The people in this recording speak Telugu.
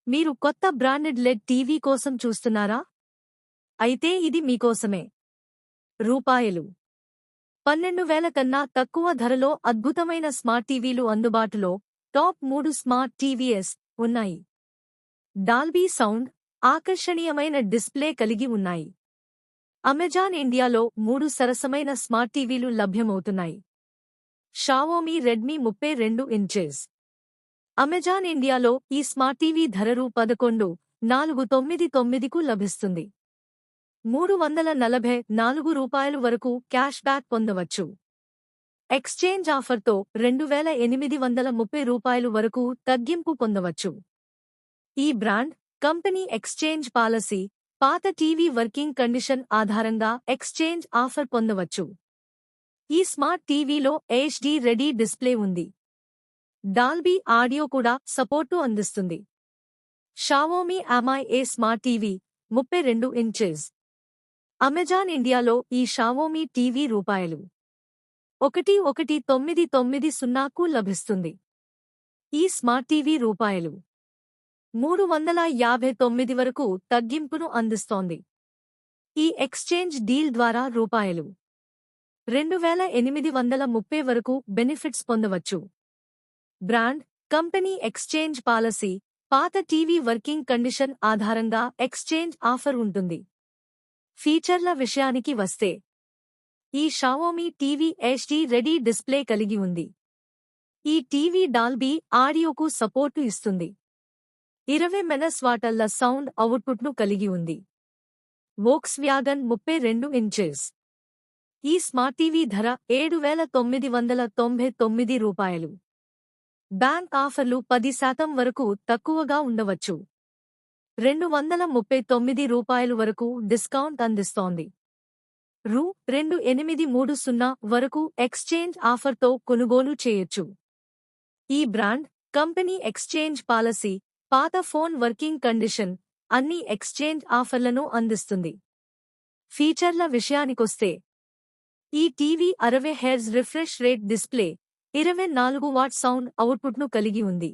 మీరు కొత్త బ్రాండెడ్ లెడ్ టీవీ కోసం చూస్తున్నారా? అయితే ఇది మీకోసమే. రూపాయలు 12,000 కన్నా తక్కువ ధరలో అద్భుతమైన స్మార్ట్ టీవీలు అందుబాటులో. టాప్ 3 స్మార్ట్ టీవీఎస్ ఉన్నాయి. డాల్బీ సౌండ్, ఆకర్షణీయమైన డిస్ప్లే కలిగి ఉన్నాయి. అమెజాన్ ఇండియాలో 3 సరసమైన స్మార్ట్ టీవీలు లభ్యమవుతున్నాయి. Xiaomi Redmi 32 inches. అమెజాన్ ఇండియాలో ఈ స్మార్ట్ టీవీ ధర రూ. 1499కు లభిస్తుంది. రూ. 344 వరకు క్యాష్ బ్యాక్ పొందవచ్చు. ఎక్స్చేంజ్ ఆఫర్తో రూ. 2,830 వరకు తగ్గింపు పొందవచ్చు. ఈ బ్రాండ్ కంపెనీ ఎక్స్చేంజ్ పాలసీ, పాత టీవీ వర్కింగ్ కండిషన్ ఆధారంగా ఎక్స్చేంజ్ ఆఫర్ పొందవచ్చు. ఈ స్మార్ట్ టీవీలో HD రెడీ డిస్ప్లే ఉంది. డాల్బీ ఆడియో కూడా సపోర్టు అందిస్తుంది. Xiaomi Mi A smart TV 32 inches. Amazon ఇండియాలో ఈ షావోమీ టీవీ రూ. 11,990కు లభిస్తుంది. ఈ స్మార్ట్ టీవీ రూ. 359 వరకు తగ్గింపును అందిస్తోంది. ఈ ఎక్స్చేంజ్ డీల్ ద్వారా రూ. 2,830 వరకు బెనిఫిట్స్ పొందవచ్చు. బ్రాండ్ కంపెనీ ఎక్స్చేంజ్ పాలసీ, పాత టీవీ వర్కింగ్ కండిషన్ ఆధారంగా ఎక్స్చేంజ్ ఆఫర్ ఉంటుంది. ఫీచర్ల విషయానికి వస్తే, ఈ Xiaomi TV HD ready display కలిగి ఉంది. ఈ టీవీ డాల్బీ ఆడియోకు సపోర్టు ఇస్తుంది. 20 మెగావాట్ల సౌండ్ అవుట్పుట్ను కలిగి ఉంది. Volkswagen 32 inches. ఈ స్మార్ట్ టీవీ ధర రూ. 7,999. బ్యాంక్ ఆఫర్లు 10% వరకు తక్కువగా ఉండవచ్చు. రూ. 239 వరకు డిస్కౌంట్ అందిస్తోంది. రూ. 2,830 వరకు ఎక్స్చేంజ్ ఆఫర్తో కొనుగోలు చేయొచ్చు. ఈ బ్రాండ్ కంపెనీ ఎక్స్చేంజ్ పాలసీ, పాత ఫోన్ వర్కింగ్ కండిషన్, అన్ని ఎక్స్చేంజ్ ఆఫర్లను అందిస్తుంది. ఫీచర్ల విషయానికొస్తే, ఈ TV 60 Hz refresh rate display, 24 what sound అవుట్పుట్ను కలిగి ఉంది.